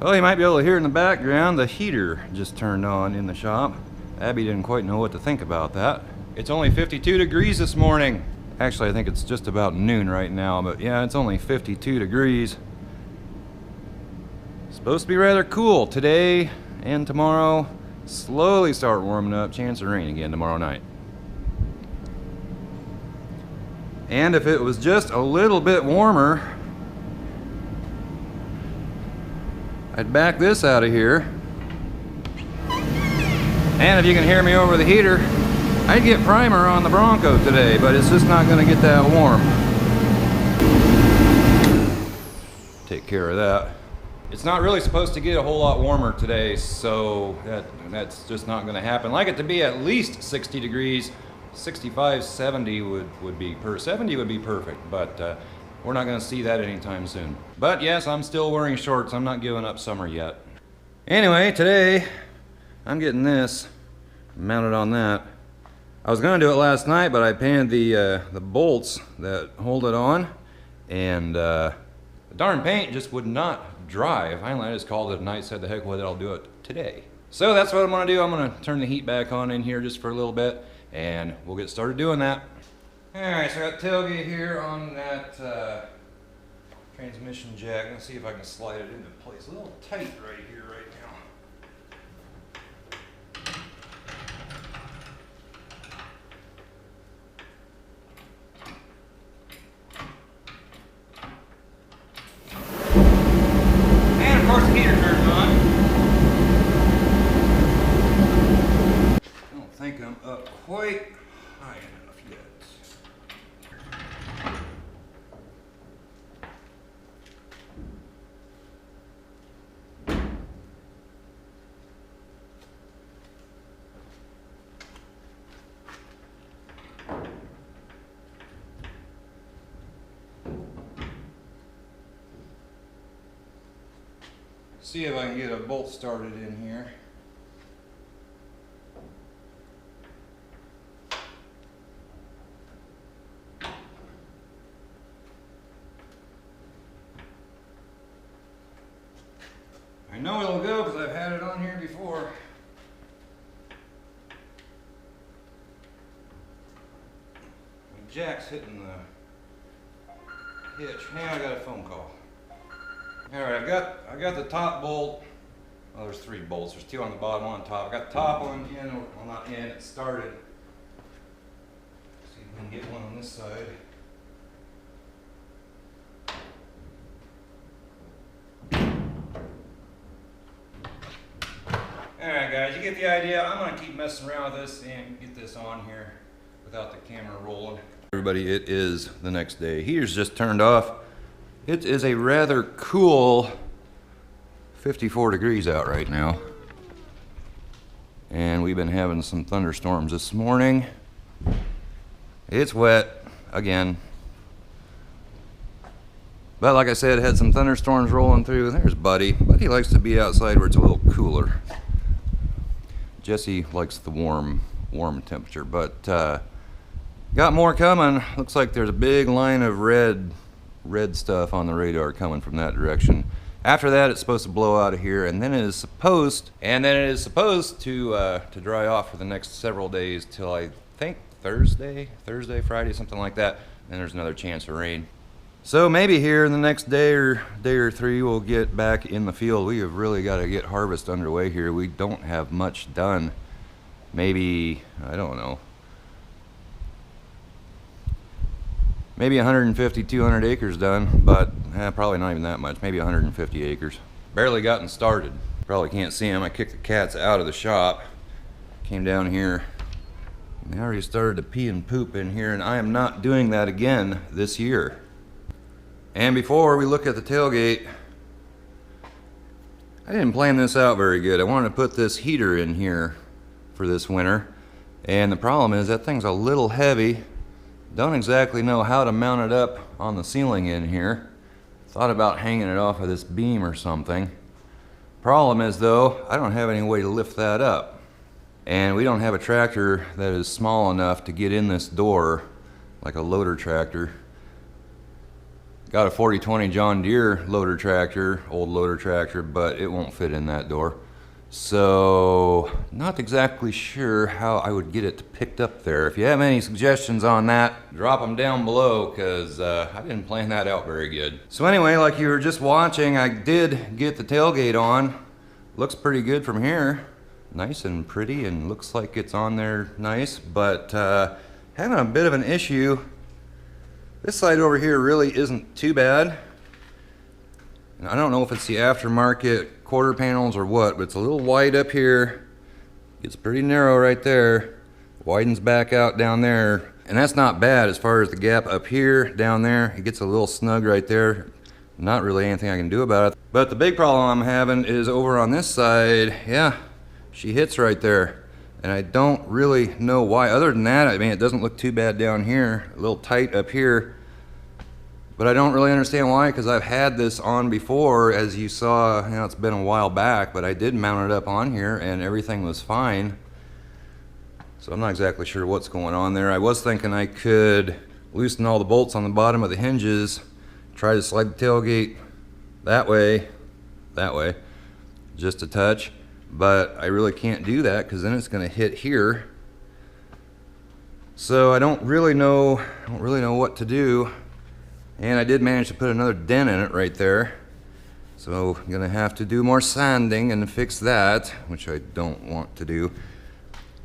Well, you might be able to hear in the background, the heater just turned on in the shop. Abby didn't quite know what to think about that. It's only 52 degrees this morning. Actually, I think it's just about noon right now, but yeah, it's only 52 degrees. Supposed to be rather cool today and tomorrow. Slowly start warming up, chance of rain again tomorrow night. And if it was just a little bit warmer, I'd back this out of here. And if you can hear me over the heater, I'd get primer on the Bronco today, but it's just not going to get that warm. Take care of that. It's not really supposed to get a whole lot warmer today, so that's just not going to happen. Like it to be at least 60 degrees. 65, 70 would be 70 would be perfect, but we're not going to see that anytime soon. But yes, I'm still wearing shorts. I'm not giving up summer yet. Anyway, today I'm getting this mounted on that. I was going to do it last night, but I painted the bolts that hold it on, and the darn paint just would not dry. Finally, I just called it a night, said the heck with it, I'll do it today. So that's what I'm going to do. I'm going to turn the heat back on in here just for a little bit, and we'll get started doing that. Alright, so I got tailgate here on that transmission jack. Let's see if I can slide it into place. A little tight right here right now. And of course the heater turns on. I don't think I'm up quite high enough yet. See if I can get a bolt started in here. I know it'll go because I've had it on here before. The jack's hitting the hitch. Now I got a phone call. Alright, I got the top bolt. Well, there's 3 bolts. There's 2 on the bottom, 1 on top. I got the top one in, well not in, it started. See if we can get one on this side. Alright guys, you get the idea. I'm going to keep messing around with this and get this on here without the camera rolling. Everybody, it is the next day. Heater's just turned off. It is a rather cool 54 degrees out right now. And we've been having some thunderstorms this morning. It's wet again. But like I said, had some thunderstorms rolling through. There's Buddy. Buddy likes to be outside where it's a little cooler. Jesse likes the warm temperature, but got more coming. Looks like there's a big line of red stuff on the radar coming from that direction. After that, it's supposed to blow out of here, and then it is supposed to dry off for the next several days till I think Thursday, Friday, something like that. Then there's another chance of rain. So maybe here in the next day or 3 we'll get back in the field. We have really got to get harvest underway here. We don't have much done. Maybe, I don't know, maybe 150, 200 acres done, but probably not even that much, maybe 150 acres. Barely gotten started. Probably can't see them. I kicked the cats out of the shop, came down here, and they already started to pee and poop in here, and I am not doing that again this year. And before we look at the tailgate, I didn't plan this out very good. I wanted to put this heater in here for this winter, and the problem is that thing's a little heavy. Don't exactly know how to mount it up on the ceiling in here. Thought about hanging it off of this beam or something. Problem is though, I don't have any way to lift that up. And we don't have a tractor that is small enough to get in this door, like a loader tractor. Got a 4020 John Deere loader tractor, old loader tractor, but it won't fit in that door. So, not exactly sure how I would get it picked up there. If you have any suggestions on that, drop them down below, because I didn't plan that out very good. So anyway, like you were just watching, I did get the tailgate on. Looks pretty good from here. Nice and pretty, and looks like it's on there nice, but having a bit of an issue. This side over here really isn't too bad. And I don't know if it's the aftermarket quarter panels or what, but it's a little wide up here. It's pretty narrow right there. Widens back out down there. And that's not bad as far as the gap up here, down there. It gets a little snug right there. Not really anything I can do about it. But the big problem I'm having is over on this side. Yeah, she hits right there. And I don't really know why. Other than that, I mean, it doesn't look too bad down here. A little tight up here. But I don't really understand why, because I've had this on before, as you saw. You know, it's been a while back, but I did mount it up on here and everything was fine. So I'm not exactly sure what's going on there. I was thinking I could loosen all the bolts on the bottom of the hinges, try to slide the tailgate that way, just a touch. But I really can't do that, because then it's going to hit here. So I don't really know what to do. And I did manage to put another dent in it right there. So I'm gonna have to do more sanding and fix that, which I don't want to do.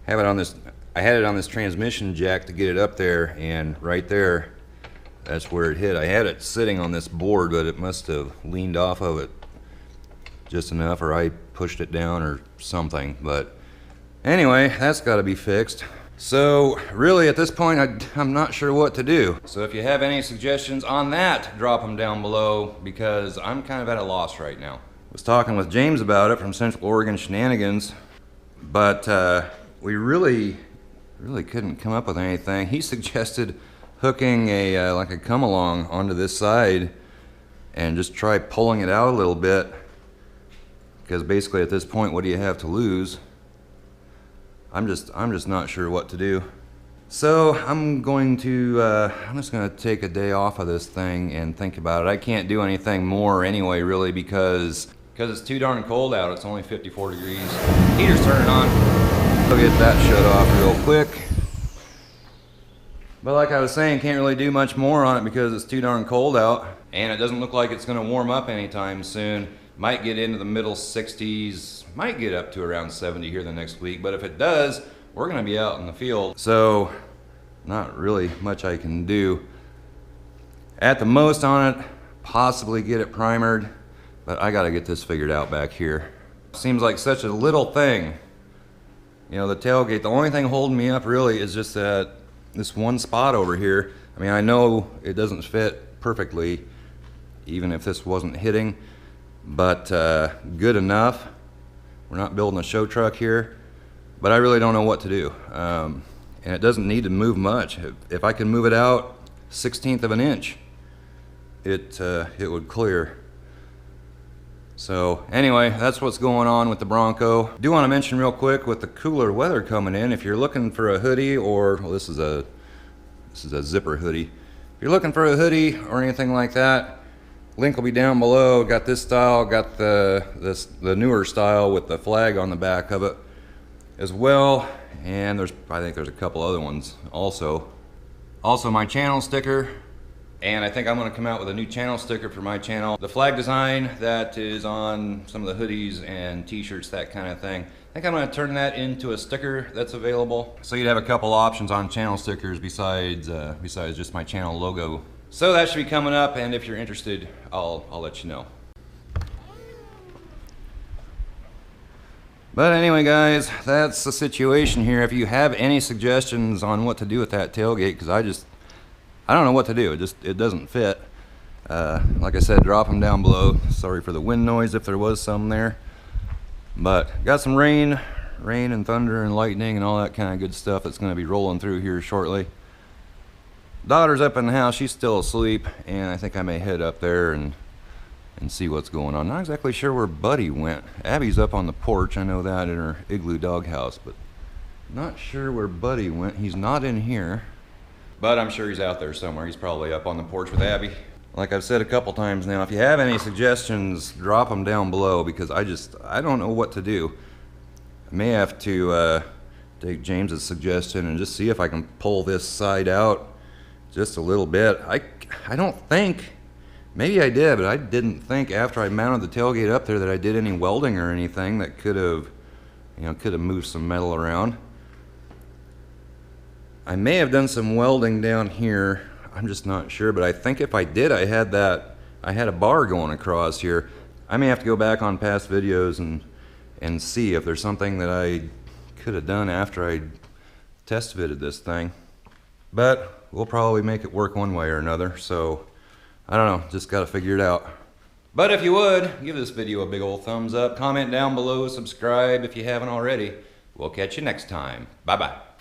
Have it on this, I had it on this transmission jack to get it up there, and right there, that's where it hit. I had it sitting on this board, but it must have leaned off of it just enough, or I pushed it down or something. But anyway, that's gotta be fixed. So really at this point I'm not sure what to do. So if you have any suggestions on that, drop them down below, because I'm kind of at a loss right now. I was talking with James about it from Central Oregon Shenanigans, but we really couldn't come up with anything. He suggested hooking a like a come along onto this side and just try pulling it out a little bit, because basically at this point, what do you have to lose? I'm just not sure what to do. So I'm just gonna take a day off of this thing and think about it. I can't do anything more anyway, really, because it's too darn cold out. It's only 54 degrees. Heater's turning on. I'll get that shut off real quick. But like I was saying, can't really do much more on it because it's too darn cold out, and it doesn't look like it's gonna warm up anytime soon. Might get into the middle 60s, might get up to around 70 here the next week, but if it does, we're gonna be out in the field. So, not really much I can do. At the most on it, possibly get it primered, but I gotta get this figured out back here. Seems like such a little thing. You know, the tailgate, the only thing holding me up really is just this one spot over here. I mean, I know it doesn't fit perfectly, even if this wasn't hitting, but good enough. We're not building a show truck here, but I really don't know what to do. And it doesn't need to move much. If I can move it out 1/16 of an inch, it would clear. So anyway, that's what's going on with the Bronco. Do want to mention real quick, with the cooler weather coming in, if you're looking for a hoodie, or well, this is a zipper hoodie. If you're looking for a hoodie or anything like that, link will be down below. Got this style, got the newer style with the flag on the back of it as well. And I think there's a couple other ones also. Also my channel sticker. And I think I'm gonna come out with a new channel sticker for my channel. The flag design that is on some of the hoodies and t-shirts, that kind of thing. I think I'm gonna turn that into a sticker that's available. So you'd have a couple options on channel stickers besides just my channel logo. So that should be coming up, and if you're interested, I'll let you know. But anyway, guys, that's the situation here. If you have any suggestions on what to do with that tailgate, because I don't know what to do. It doesn't fit. Like I said, drop them down below. Sorry for the wind noise if there was some there. But got some rain and thunder and lightning and all that kind of good stuff that's going to be rolling through here shortly. Daughter's up in the house. She's still asleep, and I think I may head up there and see what's going on. Not exactly sure where Buddy went. Abby's up on the porch. I know that, in her igloo doghouse, but not sure where Buddy went. He's not in here, but I'm sure he's out there somewhere. He's probably up on the porch with Abby. like I've said a couple times now, if you have any suggestions, drop them down below, because I don't know what to do. I may have to take James's suggestion and just see if I can pull this side out just a little bit. I don't think, maybe I did, but I didn't think after I mounted the tailgate up there that I did any welding or anything that could have, could have moved some metal around. I may have done some welding down here. I'm just not sure, but I think if I did, I had a bar going across here. I may have to go back on past videos and see if there's something that I could have done after I test fitted this thing. But we'll probably make it work one way or another, so I don't know, just gotta figure it out. But if you would, give this video a big old thumbs up, comment down below, subscribe if you haven't already. We'll catch you next time. Bye-bye.